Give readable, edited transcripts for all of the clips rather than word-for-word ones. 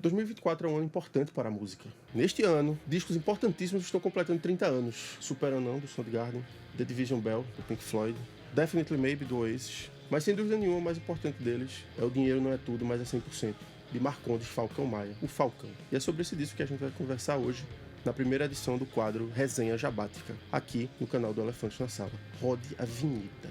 2024 é um ano importante para a música. Neste ano, discos importantíssimos estão completando 30 anos. Super Unknown, do Soundgarden, The Division Bell, do Pink Floyd, Definitely Maybe, do Oasis. Mas sem dúvida nenhuma, o mais importante deles é O Dinheiro Não É Tudo, Mas É 100%, de Marcondes Falcão Maia, o Falcão. E é sobre esse disco que a gente vai conversar hoje, na primeira edição do quadro Resenha Jabátrica, aqui no canal do Elefante na Sala. Rode a vinheta.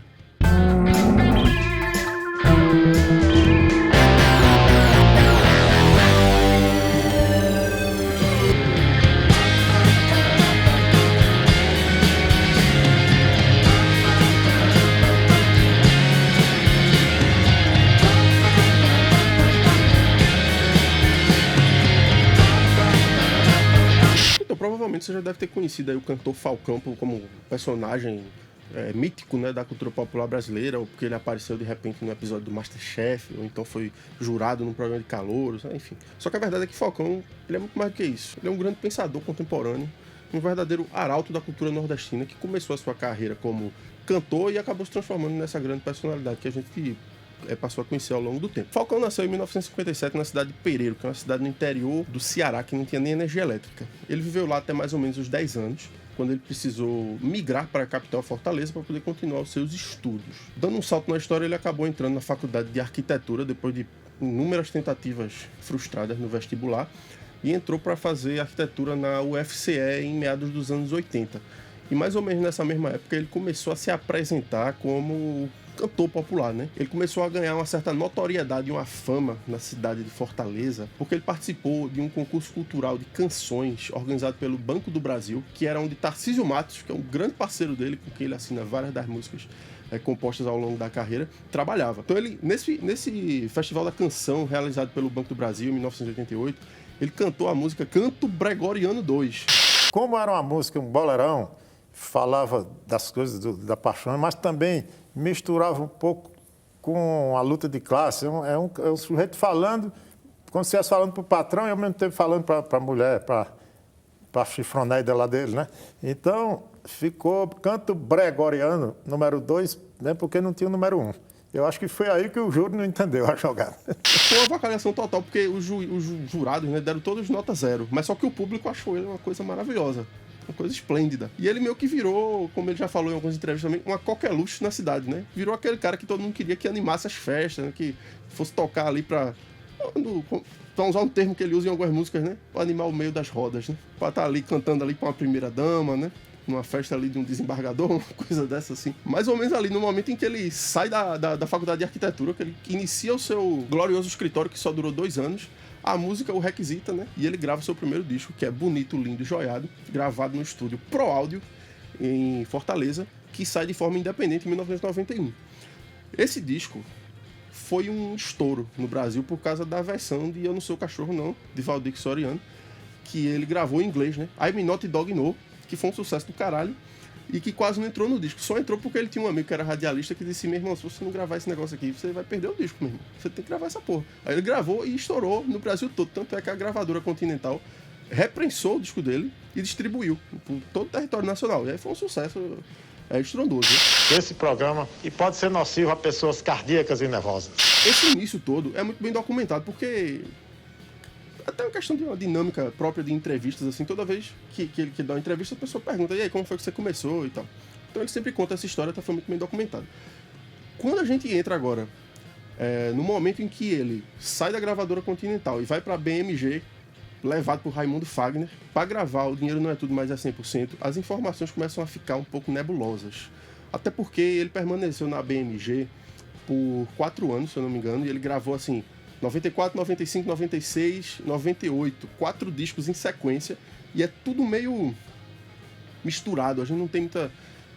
Provavelmente você já deve ter conhecido aí o cantor Falcão como personagem mítico, né, da cultura popular brasileira, ou porque ele apareceu de repente no episódio do MasterChef, ou então foi jurado num programa de calouros, enfim. Só que a verdade é que Falcão ele é muito mais do que isso. Ele é um grande pensador contemporâneo, um verdadeiro arauto da cultura nordestina que começou a sua carreira como cantor e acabou se transformando nessa grande personalidade que a gente passou a conhecer ao longo do tempo. Falcão nasceu em 1957 na cidade de Pereiro, que é uma cidade no interior do Ceará, que não tinha nem energia elétrica. Ele viveu lá até mais ou menos os 10 anos, quando ele precisou migrar para a capital Fortaleza para poder continuar os seus estudos. Dando um salto na história, ele acabou entrando na faculdade de arquitetura depois de inúmeras tentativas frustradas no vestibular e entrou para fazer arquitetura na UFCE em meados dos anos 80. E mais ou menos nessa mesma época ele começou a se apresentar como cantor popular, né? Ele começou a ganhar uma certa notoriedade e uma fama na cidade de Fortaleza, porque ele participou de um concurso cultural de canções organizado pelo Banco do Brasil, que era onde Tarcísio Matos, que é um grande parceiro dele, com quem ele assina várias das músicas compostas ao longo da carreira, trabalhava. Então ele, nesse Festival da Canção, realizado pelo Banco do Brasil em 1988, ele cantou a música Canto Gregoriano II. Como era uma música, um bolerão, falava das coisas da paixão, mas também misturava um pouco com a luta de classe. É um sujeito falando, como se estivesse falando para o patrão e ao mesmo tempo falando para a mulher, para a chifronéia lá dele, né? Então, ficou Canto Gregoriano, número 2, né, porque não tinha o número 1. Eu acho que foi aí que o júri não entendeu a jogada. Foi uma avacalhação total, porque os jurados, né, deram todos nota 0, mas só que o público achou ele uma coisa maravilhosa. Uma coisa esplêndida. E ele meio que virou, como ele já falou em algumas entrevistas também, uma coqueluche na cidade, né? Virou aquele cara que todo mundo queria que animasse as festas, né? Que fosse tocar ali pra usar um termo que ele usa em algumas músicas, né? Pra animar o meio das rodas, né? Pra estar ali cantando ali com uma primeira dama, né? Numa festa ali de um desembargador, uma coisa dessa assim. Mais ou menos ali no momento em que ele sai da faculdade de arquitetura, que ele inicia o seu glorioso escritório que só durou 2 anos, a música o requisita, né? E ele grava seu primeiro disco, que é Bonito, Lindo e Joiado, gravado no estúdio Pro Áudio, em Fortaleza, que sai de forma independente em 1991. Esse disco foi um estouro no Brasil por causa da versão de Eu Não Sou Cachorro Não, de Valdir Soriano, que ele gravou em inglês, né? I'm Not Dog No, que foi um sucesso do caralho, e que quase não entrou no disco. Só entrou porque ele tinha um amigo que era radialista que disse: meu irmão, se você não gravar esse negócio aqui, você vai perder o disco, meu irmão. Você tem que gravar essa porra. Aí ele gravou e estourou no Brasil todo. Tanto é que a gravadora Continental reprensou o disco dele e distribuiu por todo o território nacional. E aí foi um sucesso estrondoso. Né? Esse programa e pode ser nocivo a pessoas cardíacas e nervosas. Esse início todo é muito bem documentado, porque até uma questão de uma dinâmica própria de entrevistas, assim, toda vez que ele dá uma entrevista, a pessoa pergunta: e aí, como foi que você começou e tal. Então ele sempre conta essa história, foi muito bem documentado. Quando a gente entra agora no momento em que ele sai da gravadora Continental e vai pra BMG, levado por Raimundo Fagner, para gravar O Dinheiro Não É Tudo, Mas É 100%, as informações começam a ficar um pouco nebulosas. Até porque ele permaneceu na BMG por 4 anos, se eu não me engano, e ele gravou, assim, 94, 95, 96, 98, 4 discos em sequência, e é tudo meio misturado. A gente não tem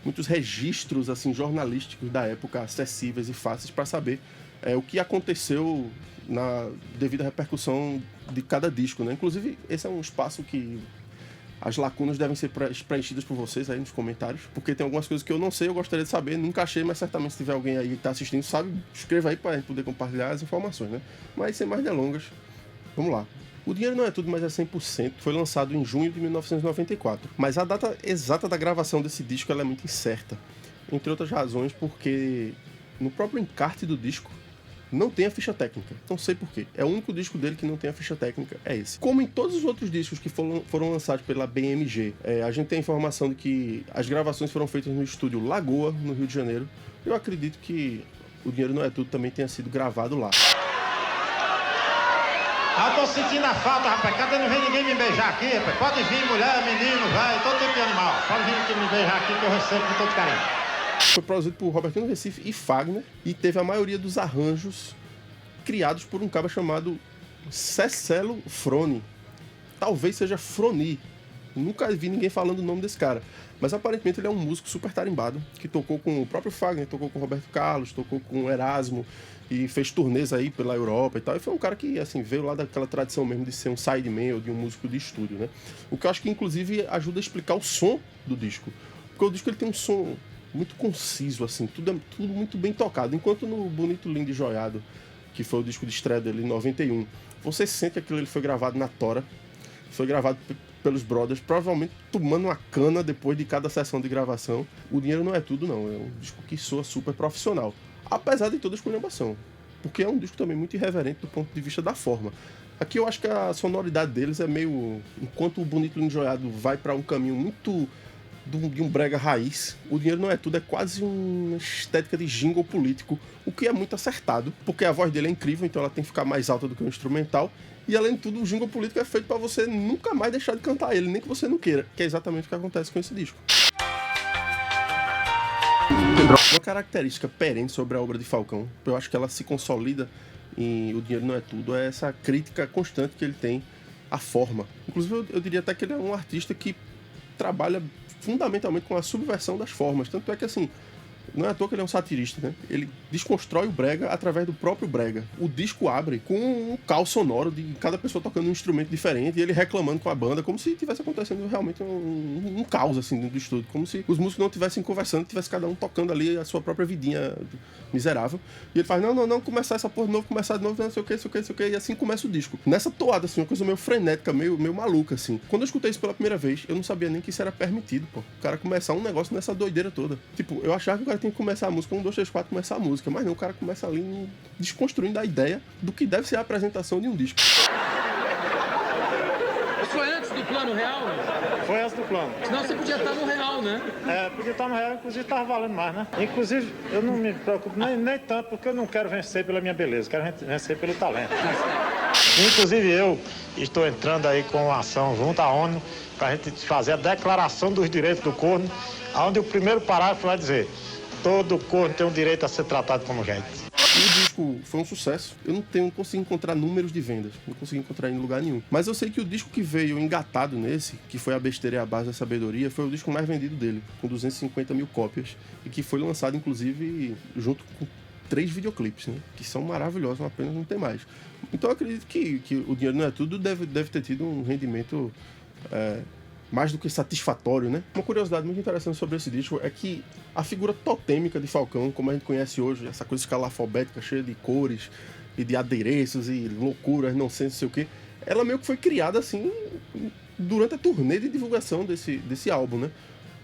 muitos registros assim jornalísticos da época acessíveis e fáceis para saber o que aconteceu devido à repercussão de cada disco, né? Inclusive, esse é um espaço que as lacunas devem ser preenchidas por vocês aí nos comentários, porque tem algumas coisas que eu não sei, eu gostaria de saber, nunca achei, mas certamente se tiver alguém aí que está assistindo, sabe, escreva aí para a gente poder compartilhar as informações, né? Mas sem mais delongas, vamos lá. O Dinheiro Não É Tudo, Mas É 100% foi lançado em junho de 1994, mas a data exata da gravação desse disco ela é muito incerta, entre outras razões porque no próprio encarte do disco não tem a ficha técnica. Não sei porquê. É o único disco dele que não tem a ficha técnica, é esse. Como em todos os outros discos que foram lançados pela BMG, a gente tem a informação de que as gravações foram feitas no estúdio Lagoa, no Rio de Janeiro. Eu acredito que O Dinheiro Não É Tudo também tenha sido gravado lá. Eu tô sentindo a falta, rapaz. Cadê não vem ninguém me beijar aqui, rapaz? Pode vir, mulher, menino, velho, todo tipo de animal. Pode vir aqui me beijar aqui que eu recebo com todo carinho. Foi produzido por Robertinho Recife e Fagner, e teve a maioria dos arranjos criados por um cara chamado Cecelo Froni. Talvez seja Froni. Nunca vi ninguém falando o nome desse cara. Mas aparentemente ele é um músico super tarimbado, que tocou com o próprio Fagner, tocou com o Roberto Carlos, tocou com o Erasmo, e fez turnês aí pela Europa e tal. E foi um cara que, assim, veio lá daquela tradição mesmo de ser um sideman ou de um músico de estúdio, né? O que eu acho que, inclusive, ajuda a explicar o som do disco. Porque o disco ele tem um som muito conciso, assim, tudo muito bem tocado. Enquanto no Bonito, Lindo e Joiado, que foi o disco de estreia dele em 91, você sente que aquilo ele foi gravado na tora, foi gravado pelos brothers, provavelmente tomando uma cana depois de cada sessão de gravação. O Dinheiro Não É Tudo, não. É um disco que soa super profissional. Apesar de toda a esculhambação. Porque é um disco também muito irreverente do ponto de vista da forma. Aqui eu acho que a sonoridade deles é meio... Enquanto o Bonito Lindo Joiado vai para um caminho muito de um brega raiz, O Dinheiro Não É Tudo é quase uma estética de jingle político, o que é muito acertado, porque a voz dele é incrível, então ela tem que ficar mais alta do que o instrumental. E além de tudo, o jingle político é feito para você nunca mais deixar de cantar ele, nem que você não queira, que é exatamente o que acontece com esse disco. Uma característica perene sobre a obra de Falcão, eu acho que ela se consolida em O Dinheiro Não É Tudo, é essa crítica constante que ele tem à forma. Inclusive, eu diria até que ele é um artista que trabalha fundamentalmente com a subversão das formas. Tanto é que, assim, não é à toa que ele é um satirista, né? Ele desconstrói o brega através do próprio brega. O disco abre com um caos sonoro de cada pessoa tocando um instrumento diferente e ele reclamando com a banda, como se tivesse acontecendo realmente um caos, assim, dentro do estúdio. Como se os músicos não estivessem conversando, tivesse cada um tocando ali a sua própria vidinha miserável. E ele faz, não, começar essa porra de novo, começar de novo, não sei o que, e assim começa o disco. Nessa toada, assim, uma coisa meio frenética, meio maluca, assim. Quando eu escutei isso pela primeira vez, eu não sabia nem que isso era permitido, pô. O cara começar um negócio nessa doideira toda. Tipo, eu achava que o cara tem que começar a música, 1, 2, 3, 4, começar a música, mas não, o cara começa ali desconstruindo a ideia do que deve ser a apresentação de um disco. Foi antes do plano real? Foi antes do plano. Senão você podia estar no real, né? Podia estar no real, inclusive estava valendo mais, né? Inclusive, eu não me preocupo nem tanto, porque eu não quero vencer pela minha beleza, quero vencer pelo talento. Inclusive eu estou entrando aí com uma ação junto à ONU para a gente fazer a declaração dos direitos do corno, onde o primeiro parágrafo vai dizer: todo corno tem o direito a ser tratado como gente. O disco foi um sucesso. Eu não consegui encontrar números de vendas, não consegui encontrar em lugar nenhum. Mas eu sei que o disco que veio engatado nesse, que foi A Besteira e a Base da Sabedoria, foi o disco mais vendido dele, com 250 mil cópias, e que foi lançado, inclusive, junto com 3 videoclipes, né? Que são maravilhosos, uma pena não ter mais. Então eu acredito que O Dinheiro Não É Tudo deve ter tido um rendimento mais do que satisfatório, né? Uma curiosidade muito interessante sobre esse disco é que a figura totêmica de Falcão, como a gente conhece hoje, essa coisa escalafobética, cheia de cores e de adereços e loucuras, não sei o que, ela meio que foi criada assim durante a turnê de divulgação desse álbum, né?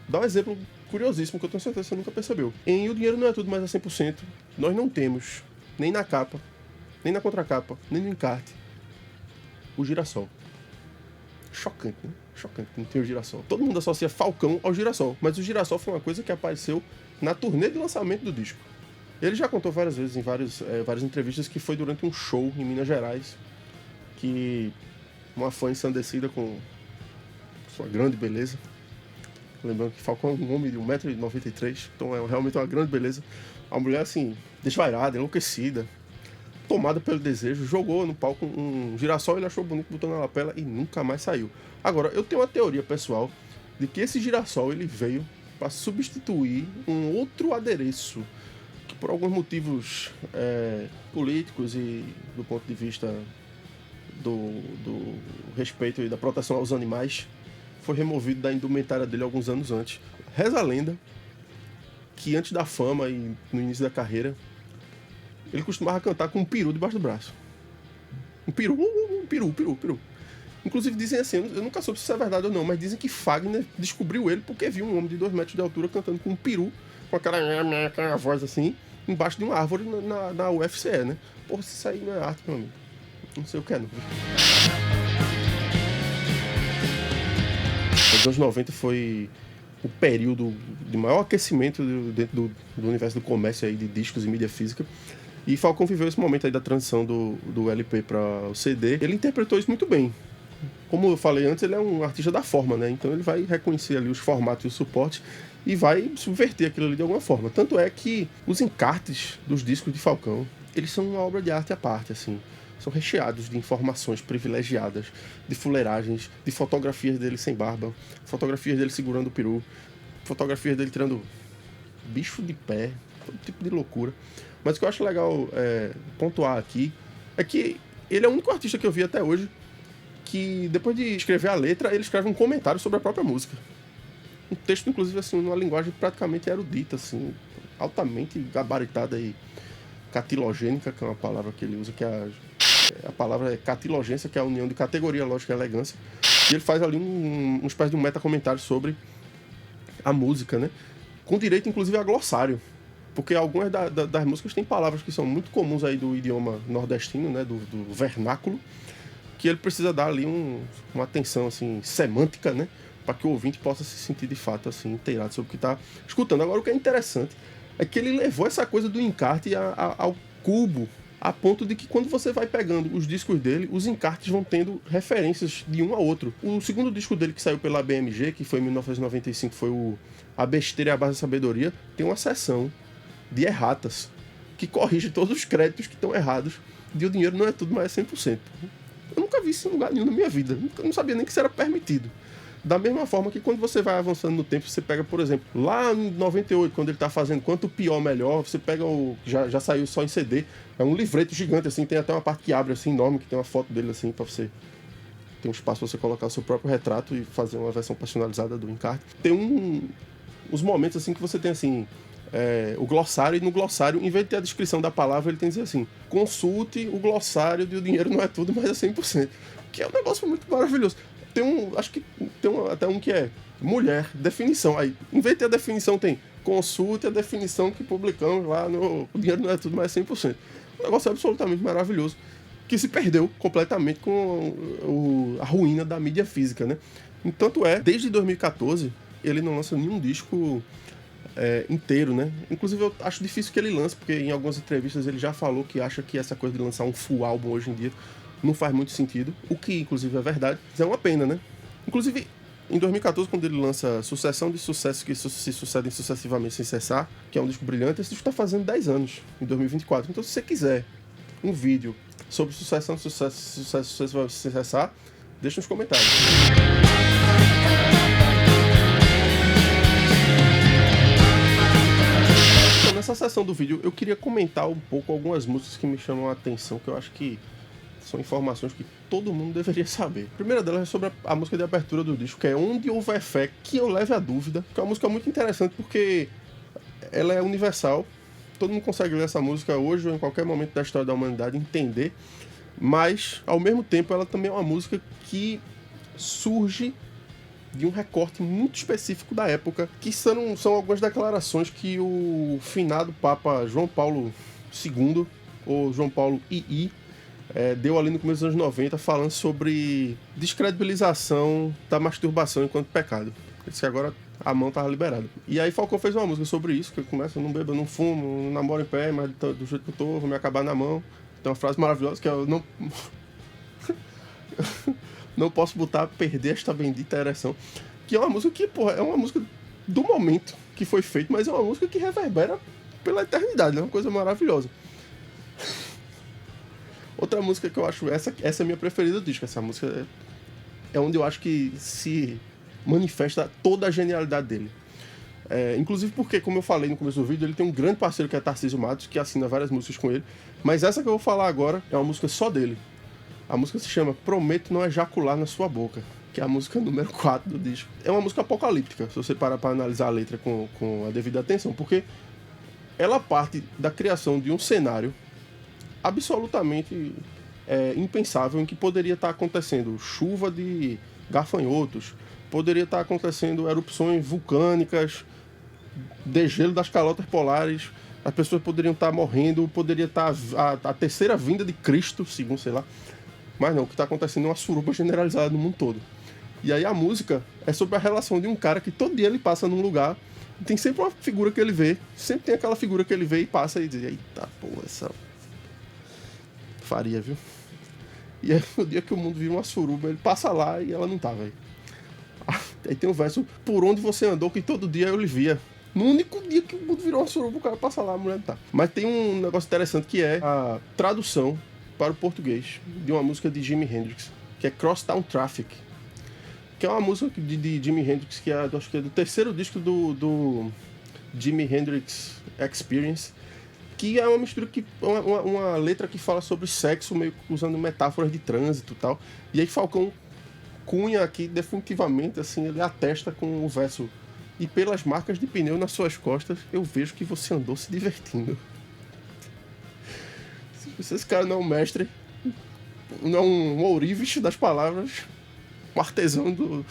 Dá um exemplo curiosíssimo que eu tenho certeza que você nunca percebeu. Em O Dinheiro Não É Tudo, mas é 100%, nós não temos, nem na capa, nem na contracapa, nem no encarte, o girassol. Chocante, né? Chocante que não tem o girassol. Todo mundo associa Falcão ao girassol, mas o girassol foi uma coisa que apareceu na turnê de lançamento do disco. Ele já contou várias vezes em várias entrevistas que foi durante um show em Minas Gerais que uma fã ensandecida com sua grande beleza, lembrando que Falcão é um homem de 1,93 m, então é realmente uma grande beleza, uma mulher assim, desvairada, enlouquecida, tomada pelo desejo, jogou no palco um girassol, ele achou bonito, botou na lapela e nunca mais saiu. Agora, eu tenho uma teoria pessoal de que esse girassol ele veio para substituir um outro adereço que por alguns motivos políticos e do ponto de vista do respeito e da proteção aos animais, foi removido da indumentária dele alguns anos antes. Reza a lenda que antes da fama e no início da carreira, ele costumava cantar com um peru debaixo do braço. Um peru. Inclusive dizem assim, eu nunca soube se isso é verdade ou não, mas dizem que Fagner descobriu ele porque viu um homem de 2 metros de altura cantando com um peru, com aquela voz assim, embaixo de uma árvore na UFCE, né? Porra, se isso aí não é arte, meu amigo. Não sei o que é, não. Os anos 90 foi o período de maior aquecimento dentro do universo do comércio aí de discos e mídia física. E Falcão viveu esse momento aí da transição do LP para o CD. Ele interpretou isso muito bem. Como eu falei antes, ele é um artista da forma, né? Então ele vai reconhecer ali os formatos e os suportes e vai subverter aquilo ali de alguma forma. Tanto é que os encartes dos discos de Falcão, eles são uma obra de arte à parte, assim. São recheados de informações privilegiadas, de fuleiragens, de fotografias dele sem barba, fotografias dele segurando o peru, fotografias dele tirando bicho de pé, todo tipo de loucura. Mas o que eu acho legal pontuar aqui é que ele é o único artista que eu vi até hoje que, depois de escrever a letra, ele escreve um comentário sobre a própria música. Um texto, inclusive, assim, numa linguagem praticamente erudita, assim, altamente gabaritada e catilogênica, que é uma palavra que ele usa, que é a palavra é catilogência, que é a união de categoria, lógica e elegância. E ele faz ali uma espécie de um meta-comentário sobre a música, né? Com direito, inclusive, a glossário. Porque algumas das músicas têm palavras que são muito comuns aí do idioma nordestino, né? Do vernáculo, que ele precisa dar ali uma atenção, assim, semântica, né? Para que o ouvinte possa se sentir, de fato, assim, inteirado sobre o que está escutando. Agora, o que é interessante é que ele levou essa coisa do encarte ao cubo, a ponto de que quando você vai pegando os discos dele, os encartes vão tendo referências de um a outro. O segundo disco dele que saiu pela BMG, que foi em 1995, foi o A Besteira e a Base da Sabedoria, tem uma seção de erratas, que corrige todos os créditos que estão errados, de o dinheiro não é tudo, mas é 100%. Eu nunca vi isso em lugar nenhum na minha vida, eu não sabia nem que isso era permitido. Da mesma forma que quando você vai avançando no tempo, você pega, por exemplo, lá em 98, quando ele tá fazendo Quanto Pior Melhor, você pega já saiu só em CD, é um livreto gigante, assim, tem até uma parte que abre, assim, enorme, que tem uma foto dele, assim, pra você ter um espaço pra você colocar o seu próprio retrato e fazer uma versão personalizada do encarte. Tem uns momentos, assim, que você tem, assim, o glossário, e no glossário, em vez de ter a descrição da palavra, ele tem que dizer assim: consulte o glossário de O Dinheiro Não É Tudo, mas é 100%. Que é um negócio muito maravilhoso. Acho que tem até um que é mulher, definição. Aí, em vez de ter a definição, tem consulte a definição que publicamos lá no O Dinheiro Não É Tudo, mas é 100%. Um negócio absolutamente maravilhoso, que se perdeu completamente com a ruína da mídia física, né? Tanto desde 2014, ele não lança nenhum disco inteiro, né? Inclusive eu acho difícil que ele lance, porque em algumas entrevistas ele já falou que acha que essa coisa de lançar um full álbum hoje em dia não faz muito sentido, o que inclusive é verdade, mas é uma pena, né? Inclusive, em 2014, quando ele lança Sucessão de Sucessos que se sucedem sucessivamente sem cessar, que é um disco brilhante, esse disco está fazendo 10 anos, em 2024. Então, se você quiser um vídeo sobre sucessão de sucesso sem cessar, deixa nos comentários. Então, nessa seção do vídeo, eu queria comentar um pouco algumas músicas que me chamam a atenção, que eu acho que são informações que todo mundo deveria saber. A primeira delas é sobre a música de abertura do disco, que é Onde Houver Fé, que eu leve a dúvida, que é uma música muito interessante porque ela é universal, todo mundo consegue ler essa música hoje ou em qualquer momento da história da humanidade, entender, mas ao mesmo tempo ela também é uma música que surge de um recorte muito específico da época, que são algumas declarações que o finado Papa João Paulo II, ou João Paulo II, deu ali no começo dos anos 90, falando sobre descredibilização da masturbação enquanto pecado. Ele disse que agora a mão estava liberada. E aí Falcão fez uma música sobre isso, que começa: não bebo, não fumo, não namoro em pé, mas do jeito que eu tô, vou me acabar na mão. Tem uma frase maravilhosa que é: eu não... não posso botar a perder esta bendita ereção. Que é uma música que, porra, é uma música do momento que foi feito, mas é uma música que reverbera pela eternidade, né? Uma coisa maravilhosa. Outra música que eu acho, essa é a minha preferida do disco. Essa música é onde eu acho que se manifesta toda a genialidade dele. Inclusive porque, como eu falei no começo do vídeo, ele tem um grande parceiro que é Tarcísio Matos, que assina várias músicas com ele. Mas essa que eu vou falar agora é uma música só dele. A música se chama Prometo Não Ejacular na Sua Boca, que é a música número 4 do disco. É uma música apocalíptica, se você parar para analisar a letra com a devida atenção, porque ela parte da criação de um cenário absolutamente impensável, em que poderia estar acontecendo chuva de gafanhotos, poderia estar acontecendo erupções vulcânicas, degelo das calotas polares, As pessoas poderiam estar morrendo, poderia estar a terceira vinda de Cristo, segundo, sei lá. Mas não, o que está acontecendo é uma suruba generalizada no mundo todo. E aí a música é sobre a relação de um cara que todo dia ele passa num lugar, e tem sempre uma figura que ele vê, sempre tem aquela figura que ele vê e passa e diz, eita, porra, essa faria, viu? E aí no dia que o mundo vira uma suruba, ele passa lá e ela não tá, velho. Aí tem o verso, por onde você andou que todo dia eu lhe via. No único dia que o mundo virou uma suruba, o cara passa lá, a mulher não tá. Mas tem um negócio interessante que é a tradução para o português de uma música de Jimi Hendrix, que é Crosstown Traffic, que é uma música de Jimi Hendrix, que acho que é do terceiro disco do Jimi Hendrix Experience, que é uma mistura, uma letra que fala sobre sexo, meio usando metáforas de trânsito e tal. E aí Falcão cunha aqui definitivamente, assim, ele atesta com o verso: e pelas marcas de pneu nas suas costas, eu vejo que você andou se divertindo. Se esse cara não é um mestre, não é um ourives das palavras, um artesão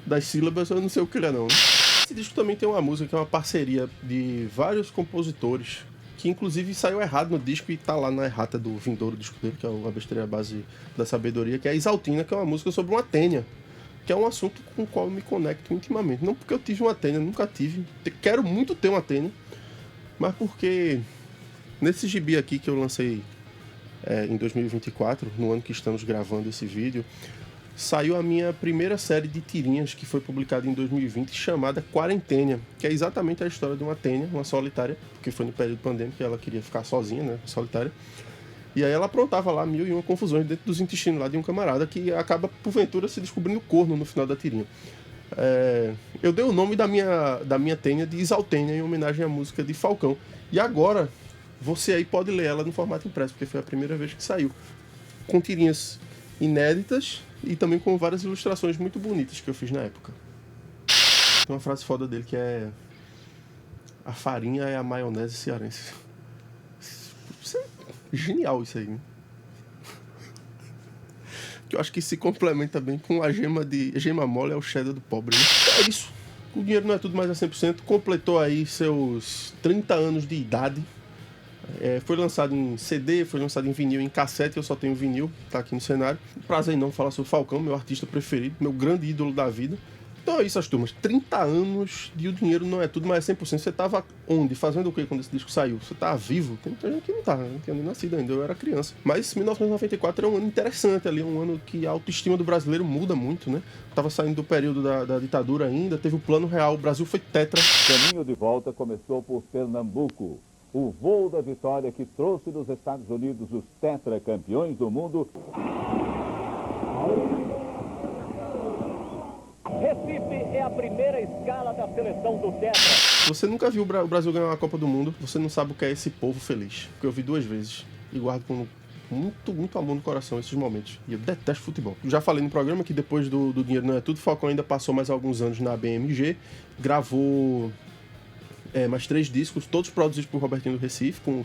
das sílabas, eu não sei o que ele é não. Esse disco também tem uma música que é uma parceria de vários compositores, que inclusive saiu errado no disco e tá lá na errata do vindouro disco dele, que é a besteira base da sabedoria, que é a Exaltina, que é uma música sobre uma tênia, que é um assunto com o qual eu me conecto intimamente. Não porque eu tive uma tênia, nunca tive, quero muito ter uma tênia, mas porque nesse gibi aqui que eu lancei em 2024, no ano que estamos gravando esse vídeo, saiu a minha primeira série de tirinhas, que foi publicada em 2020, chamada Quarentênia, que é exatamente a história de uma tênia, uma solitária, porque foi no período pandêmico que ela queria ficar sozinha, né, solitária. E aí ela aprontava lá 1001 confusões dentro dos intestinos lá de um camarada que acaba, porventura, se descobrindo corno no final da tirinha. Eu dei o nome da minha tênia de Exaltênia, em homenagem à música de Falcão. E agora, você aí pode ler ela no formato impresso, porque foi a primeira vez que saiu, com tirinhas inéditas e também com várias ilustrações muito bonitas que eu fiz na época. Tem uma frase foda dele que é: a farinha é a maionese cearense. Isso é genial, isso aí, né? Que eu acho que se complementa bem com a gema mole é o cheddar do pobre, né? É isso. O dinheiro não é tudo mais a 100%. Completou aí seus 30 anos de idade. Foi lançado em CD, foi lançado em vinil, em cassete. Eu só tenho vinil, tá aqui no cenário. Prazer em não falar sobre Falcão, meu artista preferido, meu grande ídolo da vida. Então é isso, as turmas. 30 anos e o dinheiro não é tudo mais 100%. Você tava onde? Fazendo o quê quando esse disco saiu? Você tava vivo? Tem muita gente que não tá, né? Não tinha nem nascido ainda, eu era criança. Mas 1994 é um ano interessante ali, um ano que a autoestima do brasileiro muda muito, né? Tava saindo do período da ditadura ainda, teve o Plano Real, o Brasil foi tetra. O caminho de volta começou por Pernambuco. O voo da vitória que trouxe dos Estados Unidos os tetracampeões do mundo. Recife é a primeira escala da seleção do Tetra. Você nunca viu o Brasil ganhar uma Copa do Mundo, você não sabe o que é esse povo feliz. Porque eu vi 2 vezes e guardo com muito, muito amor no coração esses momentos. E eu detesto futebol. Já falei no programa que depois do Dinheiro Não É Tudo, Falcão ainda passou mais alguns anos na BMG, gravou mais 3 discos, todos produzidos por Robertinho do Recife, com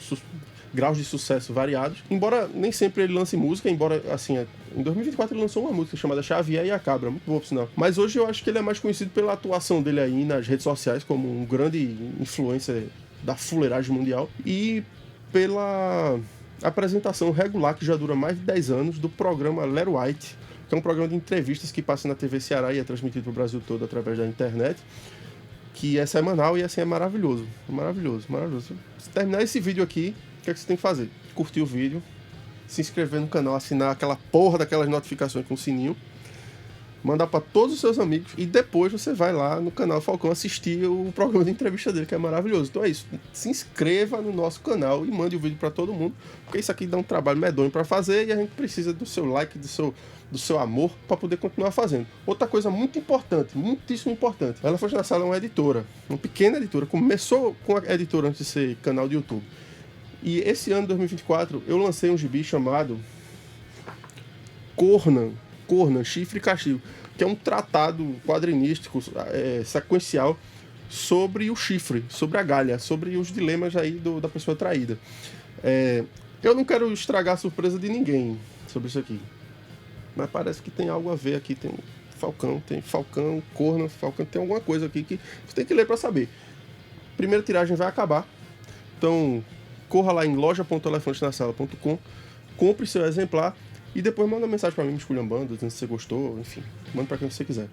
graus de sucesso variados. Embora nem sempre ele lance música, embora, assim, em 2024 ele lançou uma música chamada Xavier e a Cabra, muito boa por sinal. Mas hoje eu acho que ele é mais conhecido pela atuação dele aí nas redes sociais, como um grande influencer da fuleiragem mundial, e pela apresentação regular, que já dura mais de 10 anos, do programa Let White, que é um programa de entrevistas que passa na TV Ceará e é transmitido para o Brasil todo através da internet, que é semanal e assim é maravilhoso. Maravilhoso, maravilhoso. Se terminar esse vídeo aqui, o que é que você tem que fazer? Curtir o vídeo, se inscrever no canal, assinar aquela porra daquelas notificações com o sininho, mandar para todos os seus amigos e depois você vai lá no canal Falcão assistir o programa de entrevista dele, que é maravilhoso. Então é isso, se inscreva no nosso canal e mande o vídeo para todo mundo, porque isso aqui dá um trabalho medonho para fazer e a gente precisa do seu like, do seu amor para poder continuar fazendo. Outra coisa muito importante, muitíssimo importante, ela foi na sala uma editora, uma pequena editora, começou com a editora antes de ser canal de YouTube. E esse ano, 2024, eu lancei um gibi chamado Cornan, Chifre e Castigo, que é um tratado quadrinístico, sequencial, sobre o chifre, sobre a galha, sobre os dilemas aí da pessoa traída. Eu não quero estragar a surpresa de ninguém sobre isso aqui, mas parece que tem algo a ver aqui, tem Falcão, Cornan, Falcão, tem alguma coisa aqui que você tem que ler para saber. Primeira tiragem vai acabar. Então, corra lá em loja.elefantenasala.com, compre seu exemplar e depois manda uma mensagem para mim me esculhambando, dizendo se você gostou, enfim, manda para quem você quiser.